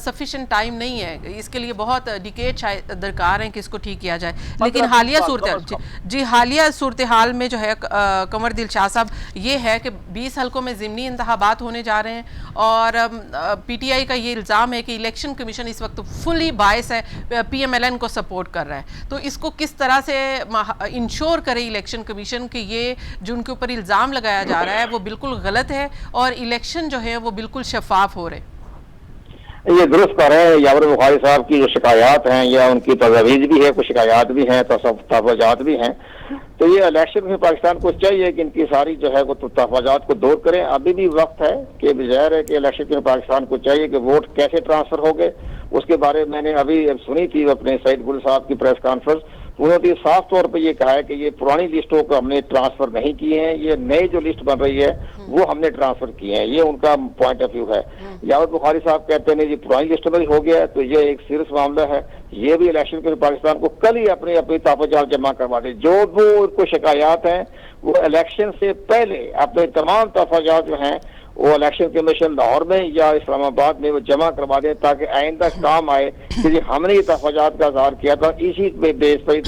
Sufficient time نہیں ہے، اس کے لیے بہت ڈیکیڈ شاید درکار ہیں کہ اس کو ٹھیک کیا جائے. لیکن حالیہ حالیہ صورتحال میں جو ہے قمر دل شاہ صاحب یہ ہے کہ 20 حلقوں میں ضمنی انتخابات ہونے جا رہے ہیں، اور پی ٹی آئی کا یہ الزام ہے کہ الیکشن کمیشن اس وقت فلی باعث ہے، پی ایم ایل این کو سپورٹ کر رہا ہے. تو اس کو کس طرح سے انشور کرے الیکشن کمیشن کہ یہ جو ان کے اوپر الزام لگایا جا رہا ہے وہ بالکل غلط ہے اور الیکشن جو ہے وہ بالکل شفاف ہو رہے؟ یہ درست کر رہے ہیں. یاور بخاری صاحب کی جو شکایات ہیں یا ان کی تجاویز بھی ہے، کچھ شکایات بھی ہیں، تفاوضات بھی ہیں، تو یہ الیکشن میں پاکستان کو چاہیے کہ ان کی ساری جو ہے وہ تفاوضات کو دور کریں. ابھی بھی وقت ہے کہ بظاہر ہے کہ الیکشن میں پاکستان کو چاہیے کہ ووٹ کیسے ٹرانسفر ہو گئے. اس کے بارے میں نے ابھی سنی تھی اپنے سعید گل صاحب کی پریس کانفرنس، انہوں نے صاف طور پہ یہ کہا ہے کہ یہ پرانی لسٹوں کو ہم نے ٹرانسفر نہیں کیے ہیں، یہ نئے جو لسٹ بن رہی ہے وہ ہم نے ٹرانسفر کیے ہیں. یہ ان کا پوائنٹ آف ویو ہے. یاور بخاری صاحب کہتے ہیں یہ پرانی لسٹوں میں ہو گیا ہے، تو یہ ایک سیریس معاملہ ہے. یہ بھی الیکشن کے پاکستان کو کل ہی اپنی تفاوضات جمع کروا دے. جو کو شکایات ہیں وہ الیکشن سے پہلے اپنے تمام تفاوضات جو ہیں وہ الیکشن کمیشن لاہور میں یا اسلام آباد میں وہ جمع کروا دیں، تاکہ آئندہ کام آئے کہ ہم نے یہ تفاوضات کا اظہار کیا تھا، اسی بیس پر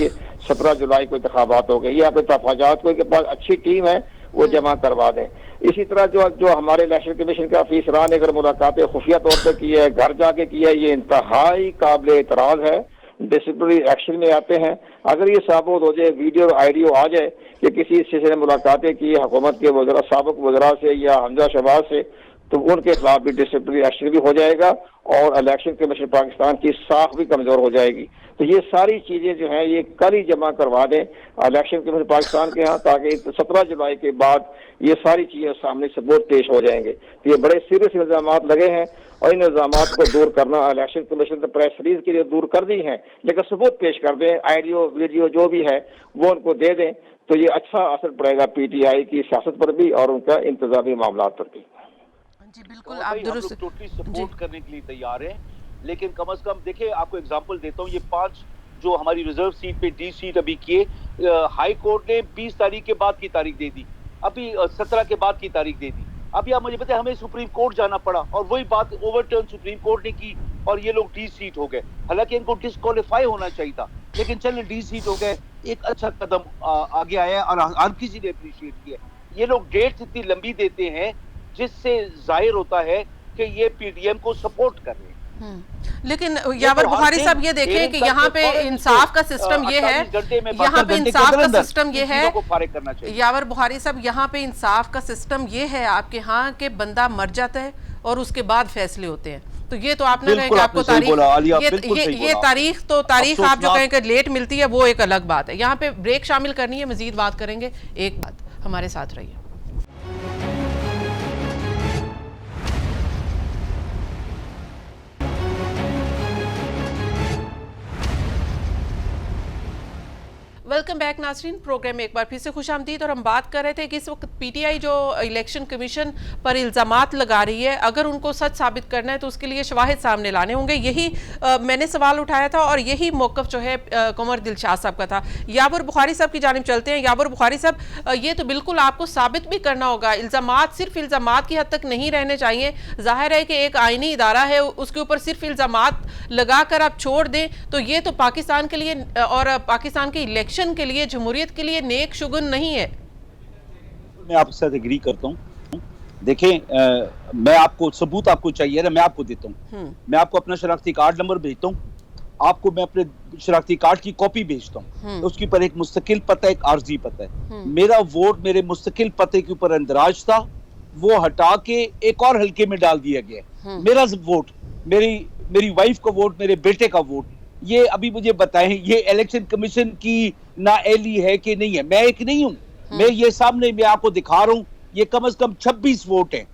17 جولائی کو انتخابات ہو گئے. یہ اپنے تفاوضات کو کے پاس اچھی ٹیم ہے وہ جمع کروا دیں. اسی طرح جو ہمارے الیکشن کمیشن کا افسران نے اگر ملاقاتیں خفیہ طور پر کی ہے، گھر جا کے کی ہے، یہ انتہائی قابل اعتراض ہے. ڈسپلنری ایکشن میں آتے ہیں. اگر یہ ثابت ہو جائے، ویڈیو اور آڈیو آ جائے کہ کسی شخص نے ملاقاتیں کی حکومت کے وزراء، سابق وزراء سے یا حمزہ شہباز سے، تو ان کے خلاف بھی ڈسپلنری ایکشن بھی ہو جائے گا اور الیکشن کمیشن پاکستان کی ساکھ بھی کمزور ہو جائے گی. تو یہ ساری چیزیں جو ہیں یہ کل ہی جمع کروا دیں الیکشن کمیشن پاکستان کے ہاں، تاکہ 17 جولائی کے بعد یہ ساری چیزیں سامنے ثبوت پیش ہو جائیں گے. تو یہ بڑے سیریس الزامات لگے ہیں اور ان الزامات کو دور کرنا الیکشن کمیشن نے پریس ریلیز کے لیے دور کر دی ہیں، لیکن ثبوت پیش کر دیں، آڈیو ویڈیو جو بھی ہے وہ ان کو دے دیں، تو یہ اچھا اثر پڑے گا پی ٹی آئی کی سیاست پر بھی اور ان کا انتظامی معاملات پر بھی. جی بالکل آپ درست ٹوٹلی سپورٹ کرنے کے لیے تیار ہیں، لیکن کم از کم دیکھیں آپ کو اگزامپل دیتا ہوں. یہ 5 جو ہماری ریزرو سیٹ پہ ڈی سیٹ ابھی کیے، ہائی کورٹ نے 20 تاریخ کے بعد کی تاریخ دے دی، ابھی 17 کے بعد کی تاریخ دے دی. ابھی آپ مجھے بتائیں ہمیں سپریم کورٹ جانا پڑا اور وہی بات اوور ٹرن سپریم کورٹ نے کی اور یہ لوگ ڈی سیٹ ہو گئے. حالانکہ ان کو ڈسکوالیفائی ہونا چاہیے تھا، لیکن چلیں ڈی سیٹ ہو گئے. ایک اچھا قدم آگے آیا اور ہر کسی نے اپریشیٹ کیا. یہ لوگ ڈیٹس اتنی لمبی دیتے ہیں جس سے ظاہر ہوتا ہے کہ یہ پی ڈی ایم کو سپورٹ کر رہے ہیں. لیکن یاور بخاری صاحب یہ دیکھیں کہ یہاں پہ انصاف کا سسٹم یہ ہے، یہاں پہ انصاف کا سسٹم یہ ہے، یاور بخاری صاحب یہاں پہ انصاف کا سسٹم یہ ہے آپ کے ہاں کہ بندہ مر جاتا ہے اور اس کے بعد فیصلے ہوتے ہیں. تو یہ تو آپ نے کہیں کہ آپ کو تاریخ، یہ تاریخ تو تاریخ آپ جو کہیں کہ لیٹ ملتی ہے وہ ایک الگ بات ہے. یہاں پہ بریک شامل کرنی ہے، مزید بات کریں گے. ایک بات ہمارے ساتھ رہیے. ویلکم بیک ناظرین، پروگرام میں ایک بار پھر سے خوش آمدید. اور ہم بات کر رہے تھے کہ اس وقت پی ٹی آئی جو الیکشن کمیشن پر الزامات لگا رہی ہے، اگر ان کو سچ ثابت کرنا ہے تو اس کے لیے شواہد سامنے لانے ہوں گے. یہی میں نے سوال اٹھایا تھا اور یہی موقف جو ہے قمر دل شاہ صاحب کا تھا. یاور بخاری صاحب کی جانب چلتے ہیں. یاور بخاری صاحب، یہ تو بالکل آپ کو ثابت بھی کرنا ہوگا، الزامات صرف الزامات کی حد تک نہیں رہنے چاہیے. ظاہر ہے کہ ایک آئینی ادارہ ہے، اس کے اوپر صرف الزامات لگا کر آپ چھوڑ دیں تو یہ تو پاکستان کے لیے اور پاکستان کے الیکشن کے لیے، جمہوریت کے لیے نیک شگن نہیں ہے. میں آپ کے ساتھ ایگری کرتا ہوں. دیکھیں میں آپ کو ثبوت آپ کو چاہیے نا، میں آپ کو دیتا ہوں. میں آپ کو اپنا شناختی کارڈ نمبر بھیجتا ہوں، آپ کو میں اپنے شناختی کارڈ کی کاپی بھیجتا ہوں. اس کے اوپر ایک مستقل پتہ، ایک عارضی پتہ ہے. میرا ووٹ میرے مستقل پتے کے اوپر اندراج تھا، وہ ہٹا کے ایک اور حلقے میں ڈال دیا گیا. میرا ووٹ، میری وائف کا ووٹ، میرے بیٹے کا ووٹ، یہ ابھی مجھے بتائیں یہ الیکشن کمیشن کی نااہلی ہے کہ نہیں ہے؟ میں ایک نہیں ہوں، میں یہ سامنے میں آپ کو دکھا رہا ہوں، یہ کم از کم 26 ووٹ ہیں.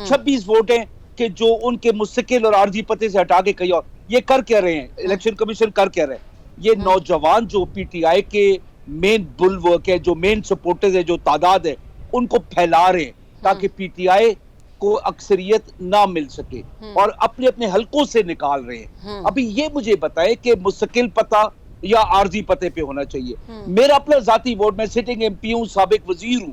26 ووٹ ہیں کہ جو ان کے مستقل اور عارضی پتے سے ہٹا کے کہیں اور. یہ کر کیا رہے ہیں الیکشن کمیشن؟ کر کیا رہے ہیں یہ نوجوان جو پی ٹی آئی کے مین بلورک ہے، جو مین سپورٹرز ہے، جو تعداد ہے، ان کو پھیلا رہے ہیں تاکہ پی ٹی آئی کو اکثریت نہ مل سکے اور اپنے اپنے حلقوں سے نکال رہے ہیں. ابھی یہ مجھے بتائے کہ مستقل پتہ یا عارضی پتے پہ ہونا چاہیے. میرا اپنا ذاتی ووٹ، میں سٹنگ ایم پی ہوں، سابق وزیر ہوں،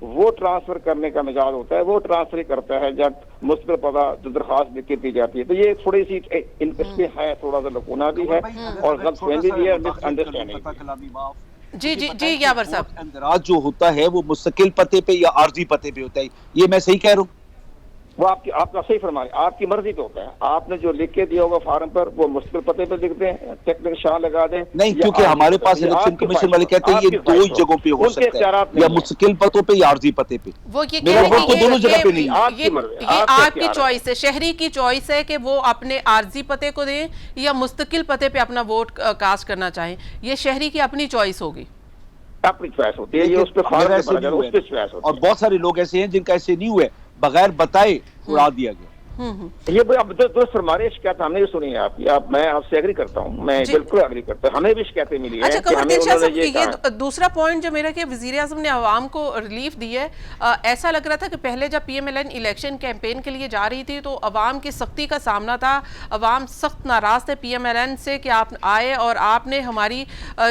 وہ ٹرانسفر کرنے کا مزاج ہوتا ہے، وہ ٹرانسفر کرتا ہے جب مستقل پتہ جو درخواست لکھ کے دی جاتی ہے. تو یہ تھوڑی سی اس میں ہے، تھوڑا سا لکونہ بھی ہے اور غلط فہمی بھی ہے، مس انڈرسٹینڈنگ. جی یاور صاحب، اندراج جو ہوتا ہے وہ مستقل پتے پہ یا عارضی پتے پہ ہوتا ہے، یہ میں صحیح کہہ رہا ہوں؟ وہ آپ کا صحیح فرمائے، آپ کی مرضی پہ ہوتا ہے. آپ نے جو لکھ کے دیا ہوگا فارم پر وہ مستقل پتے پہ لکھ دیں، ٹیکنیکل شاہ لگا دیں. نہیں، کیونکہ ہمارے پاس الیکشن کمیشن والے کہتے ہیں یہ دو ہی جگہوں پہ ہو سکتا ہے، یا مستقل پتوں پہ یا عارضی پتے پہ. وہ یہ میرا ووٹ تو دونوں جگہ پہ نہیں ہے. یہ آپ کی چوائس ہے، شہری کی چوائس ہے کہ وہ اپنے عارضی پتے کو دیں یا مستقل پتے پہ اپنا ووٹ کاسٹ کرنا چاہیں. یہ شہری کی اپنی چوائس ہوگی، اپنی چوائس ہوتی ہے. یہ اس پہ خاص اس پہ چوائس ہوتی ہے. اور بہت سارے لوگ ایسے ہیں جن کا ایسے نہیں ہوئے، بغیر بتائے اڑا دیا گیا. یہ درست فرمارے. شکایت ہم نے بھی سنی ہے آپ کی، میں آپ سے ایگری کرتا ہوں، میں بالکل ایگری کرتا ہوں. ہمیں بھی شکایتیں ملی ہیں کہ ہمیں انہوں نے یہ کہا. دوسرا پوائنٹ جو میرا کہ وزیر اعظم نے عوام کو ریلیف دی ہے، ایسا لگ رہا تھا کہ پہلے جب P M L N election campaign کے لیے جا رہی تھی تو عوام کی سختی کا سامنا تھا، عوام سخت ناراض تھے پی ایم ایل این سے کہ آپ آئے اور آپ نے ہماری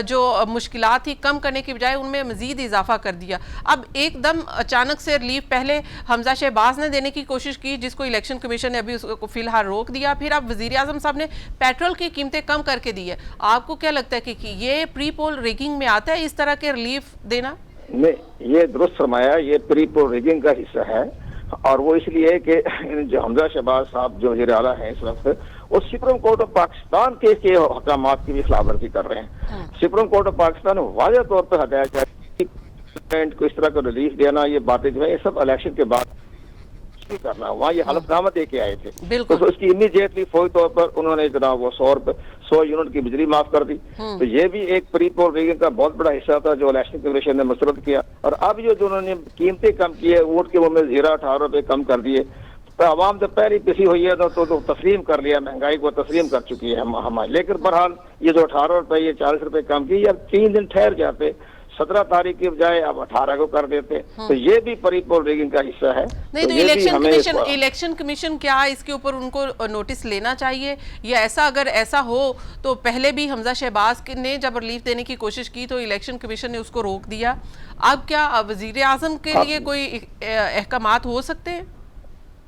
جو مشکلات تھی کم کرنے کی بجائے ان میں مزید اضافہ کر دیا. اب ایک دم اچانک سے ریلیف پہلے حمزہ شہباز نے دینے کی کوشش کی جس کو الیکشن کمیشن نے ابھی اس کو فی الحال روک دیا، پھر اب وزیر اعظم صاحب نے پیٹرول کی قیمتیں کم کر کے دی ہے. آپ کو کیا لگتا ہے کہ یہ پری پول ریگنگ میں آتا ہے اس طرح کے ریلیف دینا؟ نہیں، یہ درست فرمایا، یہ پری پول ریگنگ کا حصہ ہے. اور وہ اس لیے کہ جو حمزہ شہباز صاحب جو وزیر اعلیٰ ہیں اس وقت، وہ سپریم کورٹ آف پاکستان کے احکامات کی بھی خلاف ورزی کر رہے ہیں. سپریم کورٹ آف پاکستان واضح طور پر ہدایت ہے کو اس طرح کا ریلیف دینا، یہ باتیں جو ہے یہ سب الیکشن کے بعد کرنا. وہاں یہ حلف نامہ دے کے آئے تھے، تو اس کی امیڈیٹلی فوری طور پر انہوں نے جناب وہ 100 یونٹ کی بجلی معاف کر دی. تو یہ بھی ایک پری پول ریگنگ کا بہت بڑا حصہ تھا جو الیکشن کمیشن نے مسترد کیا. اور اب جو انہوں نے قیمتیں کم کی ہے، ووٹ کے وہ میں 18 روپے کم کر دیے، تو عوام تو پہلی پسی ہوئی ہے تو تسلیم کر لیا، مہنگائی کو تسلیم کر چکی ہے ہماری. لیکن بہرحال یہ جو 18 روپے یہ 40 روپے کم کی، یا 3 دن ٹھہر جاتے، 17 تاریخ کی بجائے اب 18 کو کر دیتے، تو یہ بھی پری پول ریگنگ کا حصہ ہے. نہیں تو الیکشن کمیشن کیا اس کے اوپر ان کو نوٹس لینا چاہیے، یا اگر ایسا ہو تو پہلے بھی حمزہ شہباز نے جب ریلیف دینے کی کوشش کی تو الیکشن کمیشن نے اس کو روک دیا. اب کیا وزیر اعظم کے لیے کوئی احکامات ہو سکتے ہیں؟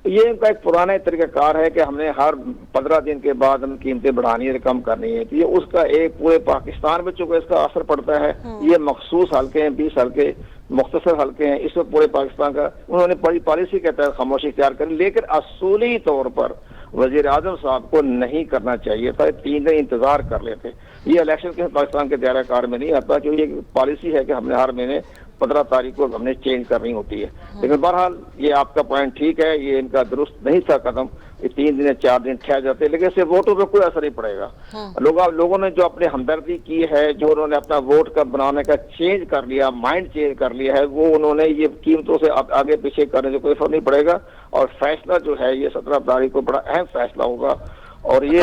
یہ ان کا ایک پرانا طریقہ کار ہے کہ ہم نے ہر 15 دن کے بعد ہم قیمتیں بڑھانی ہے، کم کرنی ہے. یہ اس کا ایک پورے پاکستان میں چونکہ اس کا اثر پڑتا ہے. یہ مخصوص حلقے ہیں، 20 حلقے مختصر حلقے ہیں، اس میں پورے پاکستان کا انہوں نے بڑی پالیسی کے تحت خاموشی اختیار کری. لیکن اصولی طور پر وزیر اعظم صاحب کو نہیں کرنا چاہیے تھا، 3 دن انتظار کر لیتے. یہ الیکشن کے پاکستان کے دائرہ کار میں نہیں آتا، کیونکہ یہ پالیسی ہے کہ ہم نے ہر مہینے 15 تاریخ کو ہم نے چینج کرنی ہوتی ہے. لیکن بہرحال یہ آپ کا پوائنٹ ٹھیک ہے، یہ ان کا درست نہیں تھا قدم. یہ 3 دن 4 دن ٹھہر جاتے، لیکن اس سے ووٹوں پہ کوئی اثر نہیں پڑے گا. لوگوں نے جو اپنے ہمدردی کی ہے، جو انہوں نے اپنا ووٹ کا بنانے کا چینج کر لیا، مائنڈ چینج کر لیا ہے، وہ انہوں نے یہ قیمتوں سے آگے پیچھے کرنے سے کوئی فرق نہیں پڑے گا. اور فیصلہ جو ہے یہ 17 تاریخ کو بڑا اہم فیصلہ ہوگا. اور یہ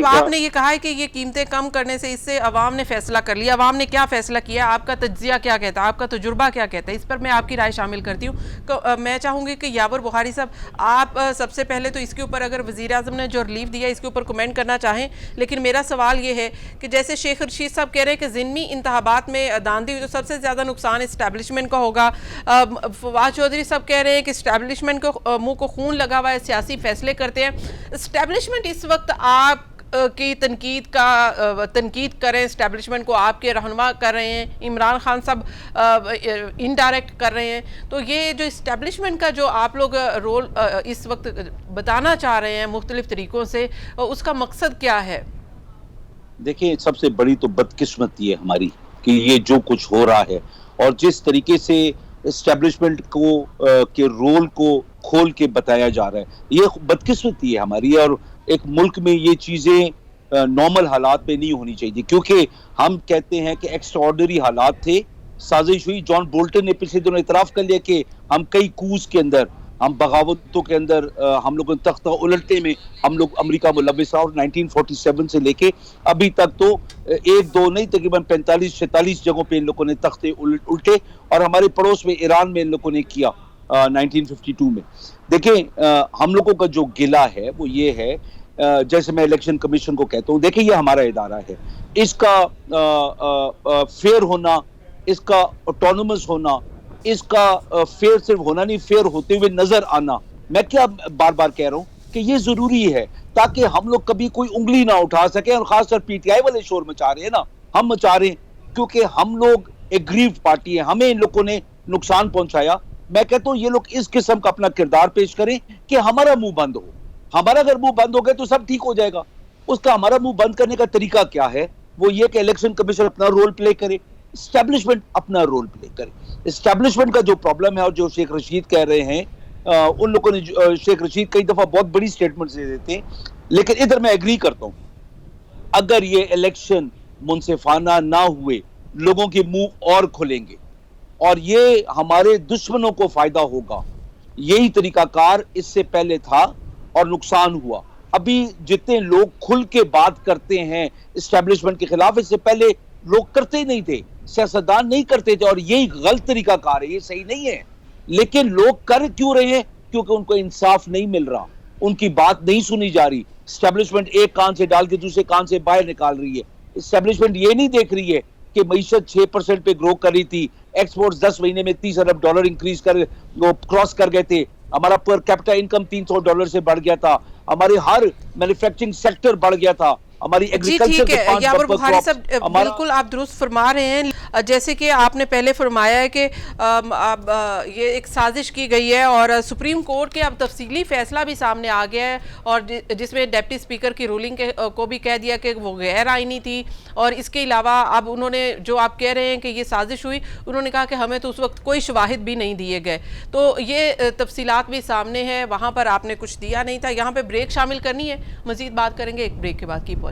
آپ نے یہ کہا ہے کہ یہ قیمتیں کم کرنے سے اس سے عوام نے فیصلہ کر لیا. عوام نے کیا فیصلہ کیا؟ آپ کا تجزیہ کیا کہتا ہے؟ آپ کا تجربہ کیا کہتا ہے؟ اس پر میں آپ کی رائے شامل کرتی ہوں. میں چاہوں گی کہ یاور بخاری صاحب آپ سب سے پہلے تو اس کے اوپر اگر وزیر اعظم نے جو ریلیف دیا اس کے اوپر کمنٹ کرنا چاہیں. لیکن میرا سوال یہ ہے کہ جیسے شیخ رشید صاحب کہہ رہے ہیں کہ ضمنی انتخابات میں داندھی ہوئی تو سب سے زیادہ نقصان اسٹیبلشمنٹ کا ہوگا. فواد چودھری صاحب کہہ رہے ہیں کہ اسٹیبلشمنٹ کو منہ کو خون لگا ہوا ہے، سیاسی فیصلے کرتے ہیں. اسٹیبلشمنٹ اس وقت آپ کی تنقید کریں، اسٹیبلشمنٹ کو آپ کے رہنما کر رہے ہیں، عمران خان صاحب انڈائریکٹ کر رہے ہیں. تو یہ جو اسٹیبلشمنٹ کا جو آپ لوگ رول اس وقت بتانا چاہ رہے ہیں مختلف طریقوں سے، اس کا مقصد کیا ہے؟ دیکھیں، سب سے بڑی تو بدقسمتی ہے ہماری کہ یہ جو کچھ ہو رہا ہے اور جس طریقے سے اسٹیبلشمنٹ کے رول کو کھول کے بتایا جا رہا ہے، یہ بدقسمتی ہے ہماری. اور ایک ملک میں یہ چیزیں نارمل حالات پہ نہیں ہونی چاہیے، کیونکہ ہم کہتے ہیں کہ ایکسٹرا آرڈنری حالات تھے، سازش ہوئی. جان بولٹن نے پچھلے دنوں اعتراف کر لیا کہ ہم کئی کوز کے اندر، ہم بغاوتوں کے اندر، ہم لوگوں نے تختہ الٹنے میں ہم لوگ امریکہ ملوث رہا. اور 1947 سے لے کے ابھی تک تو 1-2 نہیں، تقریباً 45-46 جگہوں پہ ان لوگوں نے تختے الٹے. اور ہمارے پڑوس میں ایران میں ان لوگوں نے کیا 1952 میں. دیکھیں، ہم لوگوں کا جو گلہ ہے وہ یہ ہے، جیسے میں الیکشن کمیشن کو کہتا ہوں، دیکھیں یہ ہمارا ادارہ ہے، اس کا فیئر ہونا، اس کا آٹونومس ہونا اس کا فیئر صرف ہونا نہیں، فیئر ہوتے ہوئے نظر آنا. میں کیا بار بار کہہ رہا ہوں کہ یہ ضروری ہے تاکہ ہم لوگ کبھی کوئی انگلی نہ اٹھا سکیں. اور خاص طور پی ٹی آئی والے شور مچا رہے ہیں نا، ہم مچا رہے ہیں کیونکہ ہم لوگ ایگریوڈ پارٹی ہیں، ہمیں ان لوگوں نے نقصان پہنچایا. میں کہتا ہوں یہ لوگ اس قسم کا اپنا کردار پیش کریں کہ ہمارا منہ بند ہو. ہمارا اگر منہ بند ہو گئے تو سب ٹھیک ہو جائے گا. اس کا ہمارا منہ بند کرنے کا طریقہ کیا ہے؟ وہ یہ کہ الیکشن کمیشن اپنا رول پلے کرے، اسٹیبلشمنٹ اپنا رول پلے کرے. اسٹیبلشمنٹ کا جو پرابلم ہے اور جو شیخ رشید کہہ رہے ہیں، ان لوگوں نے شیخ رشید کئی دفعہ بہت بڑی سٹیٹمنٹ دے دیتے ہیں، لیکن ادھر میں ایگری کرتا ہوں اگر یہ الیکشن منصفانہ نہ ہوئے لوگوں کے منہ اور کھلیں گے اور یہ ہمارے دشمنوں کو فائدہ ہوگا. یہی طریقہ کار اس سے پہلے تھا اور نقصان ہوا. ابھی جتنے لوگ کھل کے بات کرتے ہیں اسٹیبلشمنٹ کے خلاف، اس سے پہلے لوگ کرتے نہیں تھے، سیاستدان نہیں کرتے تھے، اور یہی غلط طریقہ کار ہے، یہ صحیح نہیں ہے. لیکن لوگ کر کیوں رہے ہیں؟ کیونکہ ان کو انصاف نہیں مل رہا، ان کی بات نہیں سنی جا رہی. اسٹیبلشمنٹ ایک کان سے ڈال کے دوسرے کان سے باہر نکال رہی ہے. اسٹیبلشمنٹ یہ نہیں دیکھ رہی ہے کہ معیشت 6% پہ گرو کر رہی تھی، ایکسپورٹ 10 مہینے میں $30 ارب انکریز کر وہ کراس کر گئے تھے، ہمارا پر کیپٹا انکم $300 سے بڑھ گیا تھا، ہمارے ہر مینوفیکچرنگ سیکٹر بڑھ گیا تھا، ہماری جی ٹھیک ہے یاور بخاری صاحب، بالکل آپ درست فرما رہے ہیں. جیسے کہ آپ نے پہلے فرمایا ہے کہ یہ ایک سازش کی گئی ہے اور سپریم کورٹ کے اب تفصیلی فیصلہ بھی سامنے آ گیا ہے، اور جس میں ڈپٹی اسپیکر کی رولنگ کو بھی کہہ دیا کہ وہ غیر آئینی تھی. اور اس کے علاوہ اب انہوں نے جو آپ کہہ رہے ہیں کہ یہ سازش ہوئی، انہوں نے کہا کہ ہمیں تو اس وقت کوئی شواہد بھی نہیں دیے گئے. تو یہ تفصیلات بھی سامنے ہیں، وہاں پر آپ نے کچھ دیا نہیں تھا. یہاں پہ بریک شامل کرنی ہے، مزید بات کریں گے ایک بریک کے بعد. کی پہنچی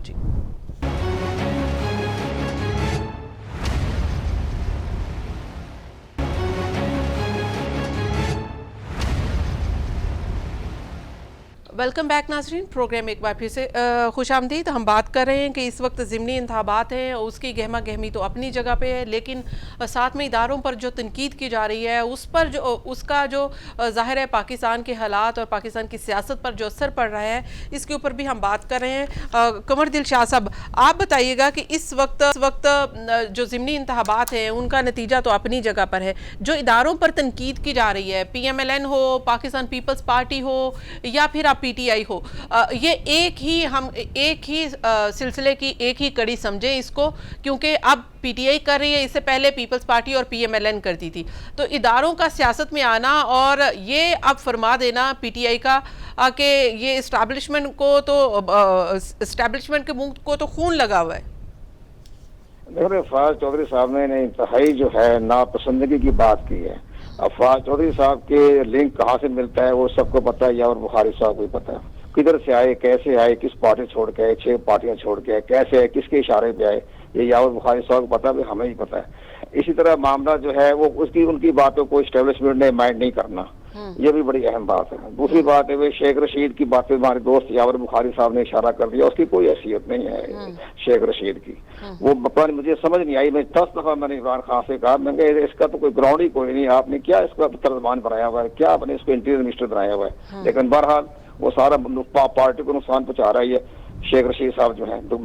ویلکم بیک ناظرین، پروگرام ایک بار پھر سے خوش آمدید. ہم بات کر رہے ہیں کہ اس وقت ضمنی انتخابات ہیں، اس کی گہما گہمی تو اپنی جگہ پہ ہے، لیکن ساتھ میں اداروں پر جو تنقید کی جا رہی ہے اس پر اس کا جو ظاہر ہے پاکستان کے حالات اور پاکستان کی سیاست پر جو اثر پڑ رہا ہے، اس کے اوپر بھی ہم بات کر رہے ہیں. قمر دل شاہ صاحب، آپ بتائیے گا کہ اس وقت جو ضمنی انتخابات ہیں ان کا نتیجہ تو اپنی جگہ پر ہے، جو اداروں پر تنقید کی جا رہی ہے، PMLN ہو، پاکستان پیپلز پارٹی ہو یا پھر آپ PTI ہو، یہ ایک ہی سلسلے کی ایک ہی کڑی سمجھیں اس کو، کیونکہ اب PTI کر رہی ہے، اس سے پہلے پیپلز پارٹی اور PMLN کرتی تھی. تو اداروں کا سیاست میں آنا اور یہ اب فرما دینا PTI کا کہ یہ اسٹیبلشمنٹ کے منہ کو تو خون لگا ہوا ہے. دیکھیں، فیاض چودھری صاحب نے انتہائی جو ہے ناپسندگی کی بات کی ہے. اب فیاض چودھری صاحب کے لنک کہاں سے ملتا ہے وہ سب کو پتا ہے، یاور بخاری صاحب کو بھی پتا ہے. کدھر سے آئے، کیسے آئے، کس پارٹی چھوڑ کے آئے، 6 پارٹیاں چھوڑ کے آئے، کیسے آئے، کس کے اشارے پہ آئے، یہ یاور بخاری صاحب کو پتا ہے، ہمیں ہی پتا ہے. اسی طرح معاملہ جو ہے وہ ان کی باتوں کو اسٹیبلشمنٹ نے مائنڈ نہیں کرنا، یہ بھی بڑی اہم بات ہے. دوسری بات ہے وہ شیخ رشید کی باتیں ہمارے دوست یاور بخاری صاحب نے اشارہ کر دیا، اس کی کوئی حیثیت نہیں ہے شیخ رشید کی. وہ مجھے سمجھ نہیں آئی. میں 10 دفعہ میں نے عمران خان سے کہا، میں کہ اس کا تو کوئی گراؤنڈ ہی کوئی نہیں، آپ نے کیا اس کا ترجمان بنایا ہوا ہے، کیا آپ نے اس کو انٹیریئر منسٹر بنایا ہوا ہے. لیکن بہرحال وہ سارا پارٹی کو نقصان پہنچا رہی ہے. شیخ رشید صاحب جو ہیں تو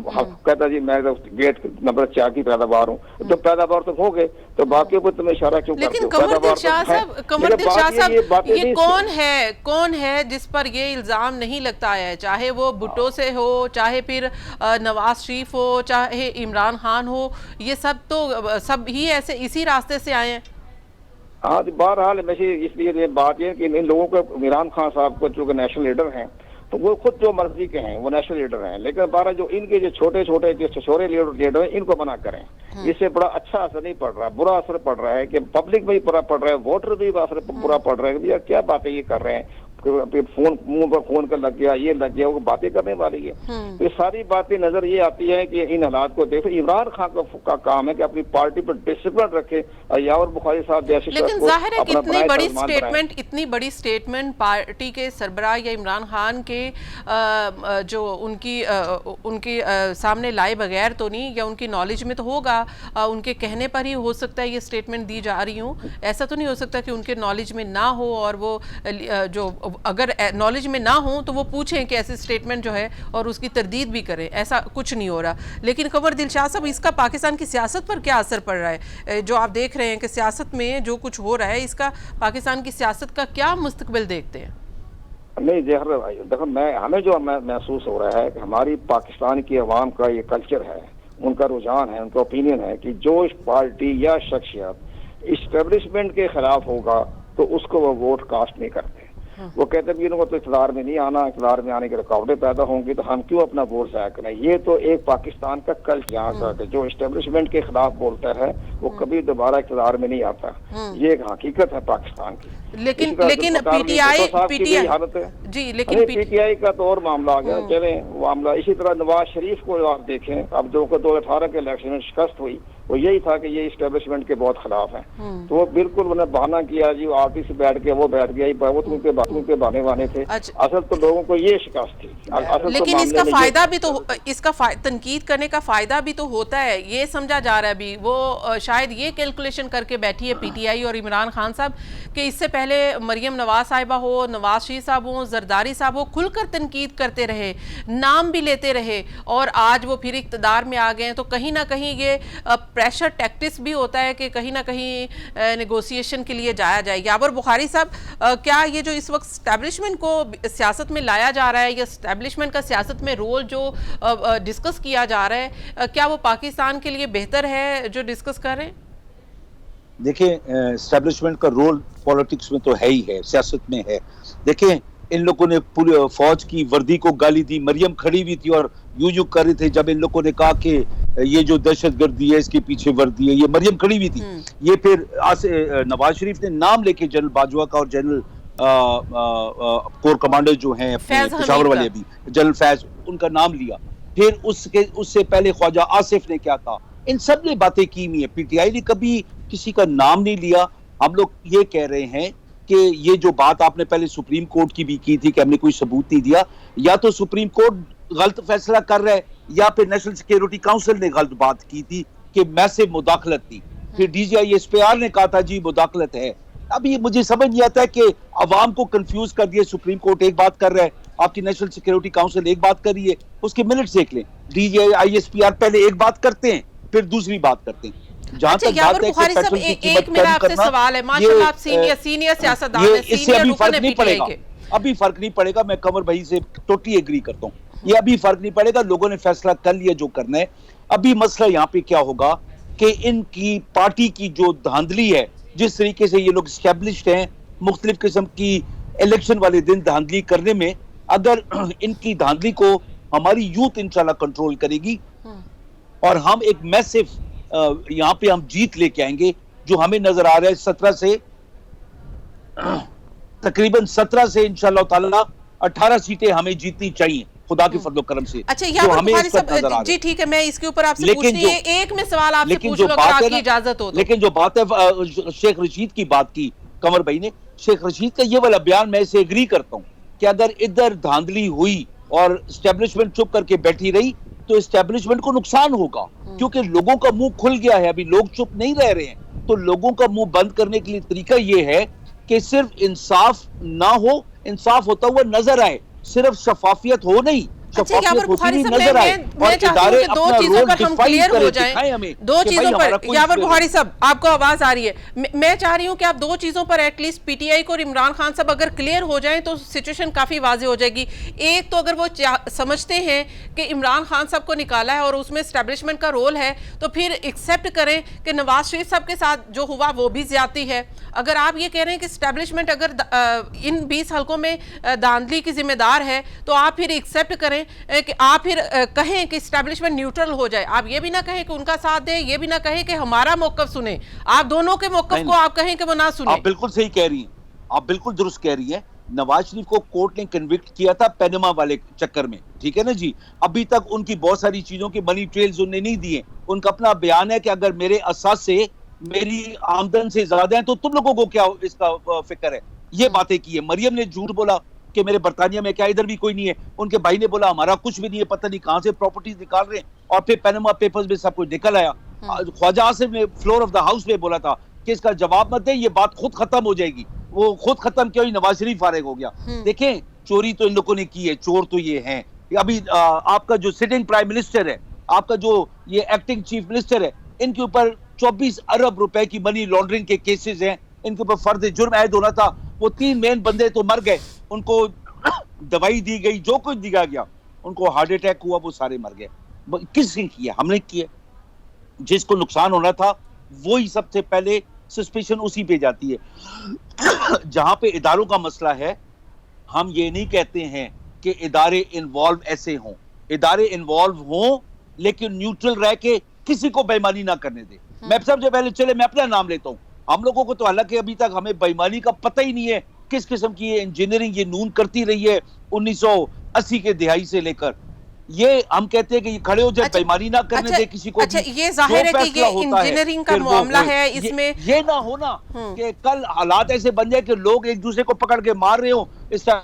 کہتا جی میں گیٹ نمبر 4 کی پیداوار ہوں. تو پیداوار تو ہو گئے تو باقیوں کو تم اشارہ کیوں کرتے ہو؟ لیکن قمر دل شاہ صاحب یہ کون ہے جس پر یہ الزام نہیں لگتا ہے، چاہے وہ بھٹو سے ہو، چاہے پھر نواز شریف ہو، چاہے عمران خان ہو، یہ سب ہی ایسے اسی راستے سے آئے ہیں. ہاں بہرحال اس لیے یہ بات ہے کہ ان لوگوں کو عمران خان صاحب کو چونکہ نیشنل لیڈر ہیں تو وہ خود جو مرضی کے ہیں وہ نیشنل لیڈر ہیں، لیکن بارہ جو ان کے جو چھوٹے لیڈر ہیں ان کو منع کریں. اس سے بڑا اچھا اثر نہیں پڑ رہا، برا اثر پڑ رہا ہے کہ پبلک میں برا پڑ رہا ہے، ووٹر بھی اثر برا پڑ رہا ہے. کیا باتیں یہ کر رہے ہیں، فون منہ پر فون کا لگ گیا، یہ لگ گیا، وہ باتیں کرنے والی ہے. یہ ساری باتیں نظر یہ آتی ہے کہ ان حالات کو دیکھو. عمران خان کا کام ہے کہ اپنی پارٹی پر ڈسپلن رکھے. یاور بخاری صاحب جیسے لیکن ظاہر ہے کہ اتنی بڑی سٹیٹمنٹ پارٹی کے سربراہ یا عمران خان کے جو ان کی سامنے لائے بغیر تو نہیں، یا ان کی نالج میں تو ہوگا، ان کے کہنے پر ہی ہو سکتا ہے یہ سٹیٹمنٹ دی جا رہی ہوں. ایسا تو نہیں ہو سکتا کہ ان کے نالج میں نہ ہو اور وہ جو اگر نالج میں نہ ہوں تو وہ پوچھیں کہ ایسے سٹیٹمنٹ جو ہے اور اس کی تردید بھی کریں. ایسا کچھ نہیں ہو رہا. لیکن قمر دلشاد صاحب, اس کا پاکستان کی سیاست پر کیا اثر پڑ رہا ہے؟ جو آپ دیکھ رہے ہیں کہ سیاست میں جو کچھ ہو رہا ہے, اس کا پاکستان کی سیاست کا کیا مستقبل دیکھتے ہیں؟ نہیں ظہر بھائی, دیکھو ہمیں جو محسوس ہو رہا ہے کہ ہماری پاکستان کی عوام کا یہ کلچر ہے, ان کا رجحان ہے, ان کا اوپینین ہے کہ جو پارٹی یا شخصیت اسٹیبلشمنٹ کے خلاف ہوگا تو اس کو وہ ووٹ کاسٹ نہیں کرتے. وہ کہتے ہیں کہ ان کو تو اقتدار میں نہیں آنا, اقتدار میں آنے کی رکاوٹیں پیدا ہوں گی تو ہم کیوں اپنا ووٹ ضائع کریں. یہ تو ایک پاکستان کا کلچر یہاں کا کہ جو اسٹیبلشمنٹ کے خلاف بولتا ہے وہ کبھی دوبارہ اقتدار میں نہیں آتا. یہ ایک حقیقت ہے پاکستان کی. لیکن پی ٹی آئی جی لیکن پی ٹی آئی کا تو اور معاملہ آ گیا. چلیں معاملہ اسی طرح نواز شریف کو آپ دیکھیں, اب 2018 کے الیکشن میں شکست ہوئی, وہ یہی تھا کہ یہ اسٹیبلشمنٹ کے بہت خلاف ہیں. تو وہ بالکل انہوں نے بہانہ کیا جی وہ آرٹی سے بیٹھ گیا, وہ بیٹھ گیا, وہ تم کے بہانے وانے تھے. اصل تو لوگوں کو یہ شکست تھی. لیکن اس کا فائدہ بھی تو, اس کا تنقید کرنے کا فائدہ بھی تو ہوتا ہے, یہ سمجھا جا رہا ہے ابھی. وہ شاید یہ کیلکولیشن کر کے بیٹھی ہے پی ٹی آئی اور عمران خان صاحب کہ اس سے پہلے مریم نواز صاحبہ ہو, نواز شریف صاحب ہوں, زرداری صاحب ہو, کھل کر تنقید کرتے رہے, نام بھی لیتے رہے, اور آج وہ پھر اقتدار میں آ گئے ہیں. تو کہیں نہ کہیں یہ پریشر ٹیکٹکس بھی ہوتا ہے کہ کہیں نہ کہیں نیگوسیشن کے لیے جایا جائے. یابر بخاری صاحب, کیا یہ جو اس وقت اسٹیبلشمنٹ کو سیاست میں لایا جا رہا ہے یا اسٹیبلشمنٹ کا سیاست میں رول جو ڈسکس کیا جا رہا ہے, کیا وہ پاکستان کے لیے بہتر ہے جو ڈسکس کر رہے ہیں؟ دیکھیں اسٹیبلشمنٹ کا رول پولیٹکس میں تو ہے ہی ہے, سیاست میں ہے. دیکھیں ان لوگوں نے پوری فوج کی وردی کو گالی دی, مریم کھڑی ہوئی تھی اور یوں کر رہے تھے جب ان لوگوں نے کہا کہ یہ جو دہشت گردی ہے اس کے پیچھے وردی ہے, یہ مریم کھڑی ہوئی تھی. یہ پھر نواز شریف نے نام لے کے جنرل باجوہ کا اور جنرل کور کمانڈر جو ہیں پشاور والے بھی, جنرل فیض, ان کا نام لیا. پھر اس سے پہلے خواجہ آصف نے کیا کہا, ان سب نے باتیں کی ہوئی ہیں. پی ٹی آئی نے کبھی کسی کا نام نہیں لیا. ہم لوگ یہ کہہ رہے ہیں کہ یہ جو بات آپ نے پہلے سپریم کورٹ کی بھی کی تھی کہ ہم نے کوئی ثبوت نہیں دیا, یا تو سپریم کورٹ غلط فیصلہ کر رہا ہے یا پھر نیشنل سیکیورٹی کاؤنسل نے غلط بات کی تھی کہ میسو مداخلت تھی. پھر D G I S P R نے کہا تھا جی مداخلت ہے. اب یہ مجھے سمجھ نہیں آتا ہے کہ عوام کو کنفیوز کر دیا. سپریم کورٹ ایک بات کر رہا ہے, آپ کی نیشنل سیکیورٹی کاؤنسل ایک بات کر رہی ہے, اس کے منٹس دیکھ لیں. D G I S P R پہلے ایک بات کرتے ہیں پھر دوسری بات کرتے ہیں. جہاں تک بات ہے کہ پیٹرول کی قیمت کم کرنا, اس سے ابھی فرق نہیں پڑے گا. ابھی فرق نہیں پڑے گا. میں قمر بھائی سے ٹوٹلی ایگری کرتا ہوں, یہ ابھی فرق نہیں پڑے گا. لوگوں نے فیصلہ کر لیا جو کرنا ہے. ابھی مسئلہ یہاں پہ کیا ہوگا کہ ان کی پارٹی کی جو دھاندلی ہے, جس طریقے سے یہ لوگ اسٹیبلشڈ ہیں مختلف قسم کی الیکشن والے دن دھاندلی کرنے میں, اگر ان کی دھاندلی کو ہماری یوتھ انشاءاللہ کنٹرول کرے گی اور ہم ایک میسو یہاں پہ ہم جیت لے کے آئیں گے, جو ہمیں نظر آ رہا ہے 17 سے تقریباً 17 سے انشاءاللہ تعالی 18 سیٹیں ہمیں جیتنی چاہیے خدا کے فضل و کرم سے. اچھا یہاں پر صاحب جی ٹھیک ہے, میں اس کے اوپر آپ سے پوچھنی ہے, ایک میں سوال آپ سے پوچھ لوں اگر آپ کی اجازت ہو تو. لیکن جو بات ہے شیخ رشید کی بات کی قمر بھائی نے, شیخ رشید کا یہ والا بیان میں اسے ایگری کرتا ہوں کہ اگر ادھر دھاندلی ہوئی اور اسٹیبلشمنٹ چپ کر کے بیٹھی رہی تو اسٹیبلشمنٹ کو نقصان ہوگا, کیونکہ لوگوں کا منہ کھل گیا ہے. ابھی لوگ چپ نہیں رہ رہے ہیں, تو لوگوں کا منہ بند کرنے کے لیے طریقہ یہ ہے کہ صرف انصاف نہ ہو, انصاف ہوتا ہوا نظر آئے, صرف شفافیت ہو نہیں, یابر بخاری صاحب میں چاہتا ہوں کہ دو چیزوں پر ہم کلیئر ہو جائیں. دو چیزوں پر یابر بخاری صاحب آپ کو آواز آ رہی ہے, میں چاہ رہی ہوں کہ آپ دو چیزوں پر ایٹ لیسٹ پی ٹی آئی کو اور عمران خان صاحب اگر کلیئر ہو جائیں تو سچویشن کافی واضح ہو جائے گی. ایک تو اگر وہ سمجھتے ہیں کہ عمران خان صاحب کو نکالا ہے اور اس میں اسٹیبلشمنٹ کا رول ہے تو پھر ایکسیپٹ کریں کہ نواز شریف صاحب کے ساتھ جو ہوا وہ بھی زیادتی ہے. اگر آپ یہ کہہ رہے ہیں کہ اسٹیبلشمنٹ اگر ان 20 حلقوں میں دھاندلی کی ذمہ دار ہے تو آپ پھر ایکسیپٹ کریں کہ آپ پھر کہیں کہ اسٹیبلشمنٹ نیوٹرل ہو جائے. آپ یہ بھی نہ کہیں کہ ان کا ساتھ دیں, یہ بھی نہ کہیں کہ ہمارا موقف سنیں. آپ دونوں کے موقف کو آپ کہیں کہ وہ نہ سنیں. آپ بالکل صحیح کہہ رہی ہیں, آپ بالکل درست کہہ رہی ہیں. نواز شریف کو کورٹ نے کنوکٹ کیا تھا پینما والے چکر میں, ٹھیک ہے نا جی. ابھی تک ان کی بہت ساری چیزوں کے منی ٹریلز انہیں نہیں دیے. ان کا اپنا بیان ہے کہ اگر میرے اساس سے میری آمدن سے زیادہ ہیں تو تم لوگوں کو کیا اس کا فکر ہے. یہ باتیں کی ہے. مریم نے جھوٹ بولا کہ میرے برطانیہ میں کیا ادھر بھی کوئی نہیں ہے. ان کے بھائی نے بولا ہمارا کچھ بھی نہیں ہے, پتہ نہیں کہاں سے پراپرٹیز نکال رہے ہیں, اور پھر پینما پیپرز میں سب کچھ نکل آیا. خواجہ آصف نے فلور آف دا ہاؤس میں بولا تھا کہ اس کا جواب مت دیں, یہ بات خود ختم ہو جائے گی. وہ خود ختم کیا, نواز شریف فارغ ہو گیا. دیکھیں چوری تو ان لوگوں نے کی ہے, چور تو یہ ہیں. ابھی آپ کا جو سٹنگ پرائم منسٹر ہے, آپ کا جو یہ ایکٹنگ چیف منسٹر ہے, ان کے اوپر 24 ارب روپے کی منی لانڈرنگ کے کیسز ہیں, ان کے اوپر فرد جرم عائد ہونا تھا. وہ 3 مین بندے تو مر گئے, ان کو دوائی دی گئی, جو کچھ دیا گیا, ان کو ہارٹ اٹیک ہوا, وہ سارے مر گئے. کس نے کیا؟ ہم نے کیا. جس کو نقصان ہونا تھا وہی سب سے پہلے سسپیشن اسی پہ جاتی ہے. جہاں پہ اداروں کا مسئلہ ہے, ہم یہ نہیں کہتے ہیں کہ ادارے انوالو ایسے ہوں, ادارے انوالو ہوں لیکن نیوٹرل رہ کے کسی کو بےایمانی نہ کرنے دے. میں سب سے پہلے چلے میں اپنا نام لیتا ہوں, ہم لوگوں کو تو حالانکہ ابھی تک ہمیں بےایمانی کا پتہ ہی نہیں ہے کس قسم کی یہ انجینئرنگ یہ نون کرتی رہی ہے 1980 کے دہائی سے لے کر. یہ ہم کہتے ہیں کہ یہ کھڑے ہو جائے, بےایمانی نہ کرنے دے کسی کو. اچھا یہ ظاہر ہے کہ یہ انجینئرنگ کا معاملہ ہے, اس میں یہ نہ ہونا کہ کل حالات ایسے بن جائے کہ لوگ ایک دوسرے کو پکڑ کے مار رہے ہوں. اس طرح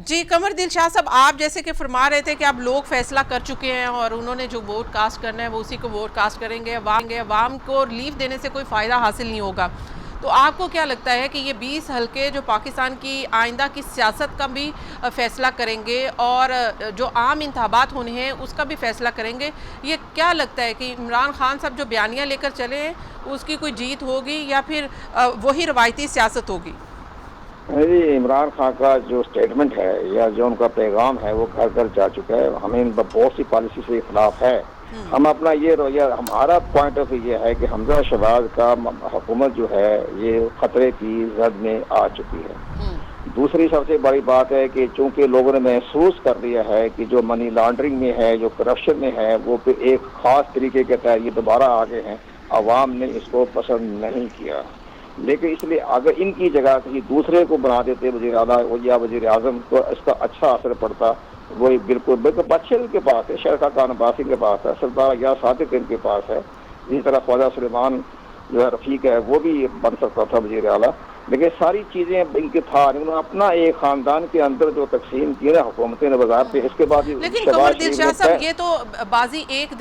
جی قمر دل شاہ صاحب, آپ جیسے کہ فرما رہے تھے کہ اب لوگ فیصلہ کر چکے ہیں اور انہوں نے جو ووٹ کاسٹ کرنا ہے وہ اسی کو ووٹ کاسٹ کریں گے. عوام کو ریلیف دینے سے کوئی فائدہ حاصل نہیں ہوگا. تو آپ کو کیا لگتا ہے کہ یہ 20 حلقے جو پاکستان کی آئندہ کی سیاست کا بھی فیصلہ کریں گے اور جو عام انتخابات ہونے ہیں اس کا بھی فیصلہ کریں گے؟ یہ کیا لگتا ہے کہ عمران خان صاحب جو بیانیہ لے کر چلے ہیں اس کی کوئی جیت ہوگی یا پھر وہی روایتی سیاست ہوگی؟ جی عمران خان کا جو سٹیٹمنٹ ہے یا جو ان کا پیغام ہے وہ گھر گھر جا چکا ہے. ہمیں ان بہت سی پالیسی سے اختلاف ہے. ہم اپنا یہ رویہ, ہمارا پوائنٹ آف ویو یہ ہے کہ حمزہ شہباز کا حکومت جو ہے یہ خطرے کی زد میں آ چکی ہے. دوسری سب سے بڑی بات ہے کہ چونکہ لوگوں نے محسوس کر لیا ہے کہ جو منی لانڈرنگ میں ہے, جو کرپشن میں ہے, وہ پھر ایک خاص طریقے کے تحت یہ دوبارہ آگے ہیں. عوام نے اس کو پسند نہیں کیا. لیکن اس لیے اگر ان کی جگہ کسی دوسرے کو بنا دیتے وزیر اعلیٰ یا وزیر اعظم, تو اس کا اچھا اثر پڑتا. وہی بالکل اچھے ان کے پاس ہے, شرکا خان عباسی کے پاس ہے, سردار یار صادق ان کے پاس ہے, اسی طرح خواجہ سلیمان جو ہے رفیق ہے وہ بھی بن سکتا تھا وزیر اعلیٰ. لیکن ساری چیزیں ان کے تھا, انہوں نے اپنا ایک خاندان کے اندر جو تقسیم کی نا حکومتیں نے وزارت پہ, اس کے بعد لیکن قمر دل شاہ صاحب یہ تو بازی ایک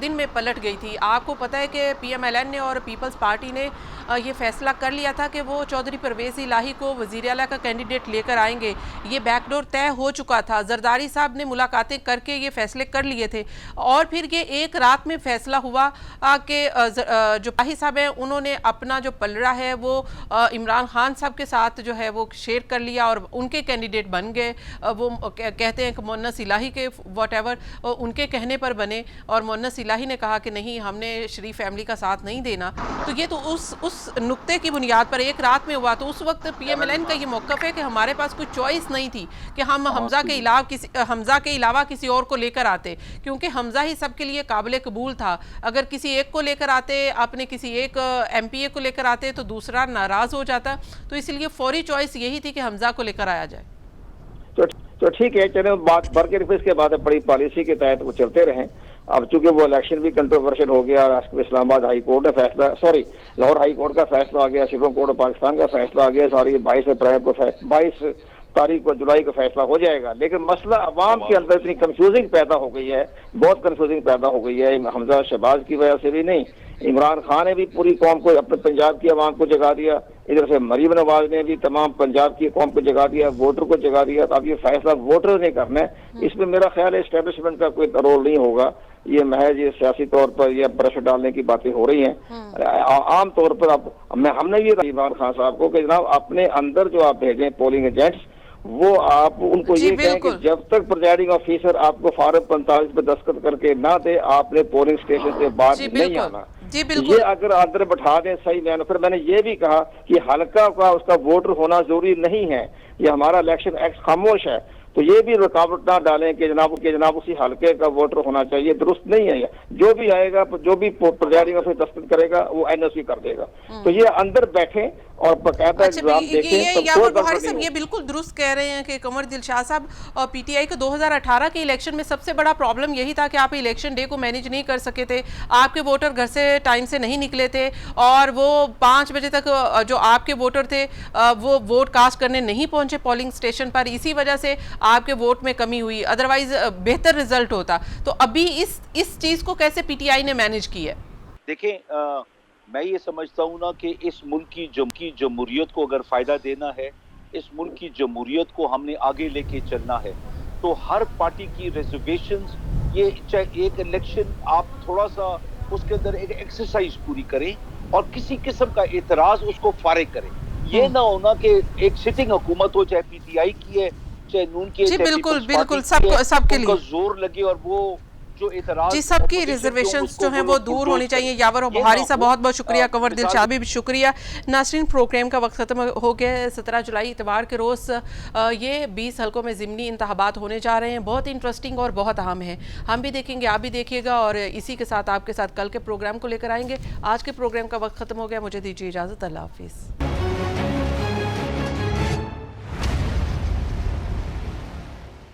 دن میں پلٹ گئی تھی. آپ کو پتہ ہے کہ پی ایم ایل این نے اور پیپلز پارٹی نے یہ فیصلہ کر لیا تھا کہ وہ چودھری پرویز الہی کو وزیر اعلیٰ کا کینڈیڈیٹ لے کر آئیں گے. یہ بیک ڈور طے ہو چکا تھا. زرداری صاحب نے ملاقاتیں کر کے یہ فیصلے کر لیے تھے اور پھر یہ ایک رات میں فیصلہ ہوا کہ جو پاہی صاحب ہیں انہوں نے اپنا جو پلڑا ہے وہ عمران خان صاحب کے ساتھ جو ہے وہ شیئر کر لیا اور ان کے کینڈیڈیٹ بن گئے. وہ کہتے ہیں کہ مؤنس الہی کے واٹ ایور ان کے کہنے پر بنے, اور مؤنس الہی نے کہا کہ نہیں ہم نے شریف فیملی کا ساتھ نہیں دینا. تو یہ تو اس نقطے کی بنیاد پر ایک رات میں ہوا. تو اس وقت پی ایم ایل این کا یہ موقف ہے کہ ہمارے پاس کوئی چوائس نہیں تھی کہ ہم حمزہ کے علاوہ کسی اور کو لے کر آتے, کیونکہ حمزہ ہی سب کے لیے قابل قبول تھا. اگر کسی ایک کو لے کر آتے, اپنے کسی ایک ایم پی اے کو لے کر آتے تو دوسرا ناراض ہو جاتا. تو اس لیے فوری چوائس یہی تھی کہ حمزہ کو لے کر آیا جائے. تو ٹھیک ہے, چلے بات بھر کے اس کے بعد بڑی پالیسی کے تحت وہ چلتے رہیں. اب چونکہ وہ الیکشن بھی کنٹروورشل ہو گیا, اسلام آباد ہائی کورٹ نے فیصلہ لاہور ہائی کورٹ کا فیصلہ آ گیا, سپریم کورٹ آف پاکستان کا فیصلہ آ گیا, ساری 22 تاریخ کو جولائی کا فیصلہ ہو جائے گا. لیکن مسئلہ عوام کے اندر اتنی کنفیوزنگ پیدا ہو گئی ہے, بہت کنفیوزنگ پیدا ہو گئی ہے. حمزہ شہباز کی وجہ سے بھی نہیں, عمران خان نے بھی پوری قوم کو, اپنے پنجاب کی عوام کو جگا دیا, ادھر سے مریم نواز نے بھی تمام پنجاب کی قوم کو جگا دیا, ووٹر کو جگا دیا. اب یہ فیصلہ ووٹر نے کرنا ہے. اس میں میرا خیال ہے اسٹیبلشمنٹ کا کوئی رول نہیں ہوگا. یہ محض یہ سیاسی طور پر یہ برش ڈالنے کی باتیں ہو رہی ہیں. عام طور پر اب ہم نے یہ عمران خان صاحب کو کہ جناب اپنے اندر جو آپ بھیجیں پولنگ ایجنٹس, وہ آپ ان کو یہ کہیں کہ جب تک پریزائڈنگ آفیسر آپ کو فارم 45 پہ دستخط کر کے نہ دے, آپ نے پولنگ اسٹیشن سے باہر نہیں آنا. یہ اگر اندر بٹھا دیں صحیح میں. پھر میں نے یہ بھی کہا کہ حلقہ کا اس کا ووٹر ہونا ضروری نہیں ہے. یہ ہمارا الیکشن ایکٹ خاموش ہے, تو یہ بھی رکاوٹ نہ ڈالیں کہ جناب اسی حلقے کا ووٹر ہونا چاہیے. درست نہیں ہے. جو بھی آئے گا, جو بھی پریزائڈنگ آفیسر دستخط کرے گا وہ این او سی کر دے گا. تو یہ اندر بیٹھیں اور باقاعدہ اچھا آپ دیکھیں یہ تو یاور کوئی بخاری گڑبڑ صاحب نہیں یہ بالکل درست کہہ رہے ہیں کہ قمر دلشاد صاحب پی ٹی آئی کے 2018 کے الیکشن میں سب سے بڑا پرابلم یہی تھا کہ آپ الیکشن ڈے کو مینیج نہیں کر سکے تھے، آپ کے ووٹر گھر سے ٹائم سے نہیں نکلے تھے اور وہ 5 بجے تک جو آپ کے ووٹر تھے وہ ووٹ کاسٹ کرنے نہیں پہنچے پولنگ سٹیشن پر، اسی وجہ سے آپ کے ووٹ میں کمی ہوئی، ادروائز بہتر رزلٹ ہوتا۔ تو ابھی اس چیز کو کیسے پی ٹی آئی نے مینیج کی ہے؟ دیکھیں میں یہ سمجھتا ہوں نا کہ اس ملک کی جمہوریت کو اگر فائدہ دینا ہے، اس ملک کی جمہوریت کو ہم نے آگے لے کے چلنا ہے، تو ہر پارٹی کی ریزرویشنز، یہ چاہے ایک الیکشن آپ تھوڑا سا اس کے اندر ایک ایکسرسائز پوری کریں اور کسی قسم کا اعتراض اس کو فارغ کریں۔ یہ نہ ہونا کہ ایک سٹنگ حکومت ہو، چاہے پی ٹی آئی کی ہے، چاہے نون کی ہے، جی چاہے بالکل پیپلز پارٹی بالکل، کی ہے، سب کے ان لیے کا زور لگے اور وہ جو اعتراض جی سب کی اپوزیشن کے ہوں اس ریزرویشنز کو جو ہیں وہ وہ لوگ دور بلڈوز ہونی چاہیے۔ کریں۔ یاور و یہ بخاری نہ صاحب ہو۔ بہت بہت شکریہ، قمر مثال دلشاد بھی شکریہ۔ ناظرین پروگرام کا وقت ختم ہو گیا ہے۔ 17 جولائی اتوار کے روز یہ 20 حلقوں میں ضمنی انتخابات ہونے جا رہے ہیں، بہت انٹرسٹنگ اور بہت اہم ہیں، ہم بھی دیکھیں گے، آپ بھی دیکھیے گا، اور اسی کے ساتھ آپ کے ساتھ کل کے پروگرام کو لے کر آئیں گے۔ آج کے پروگرام کا وقت ختم ہو گیا، مجھے دیجیے اجازت، اللہ حافظ۔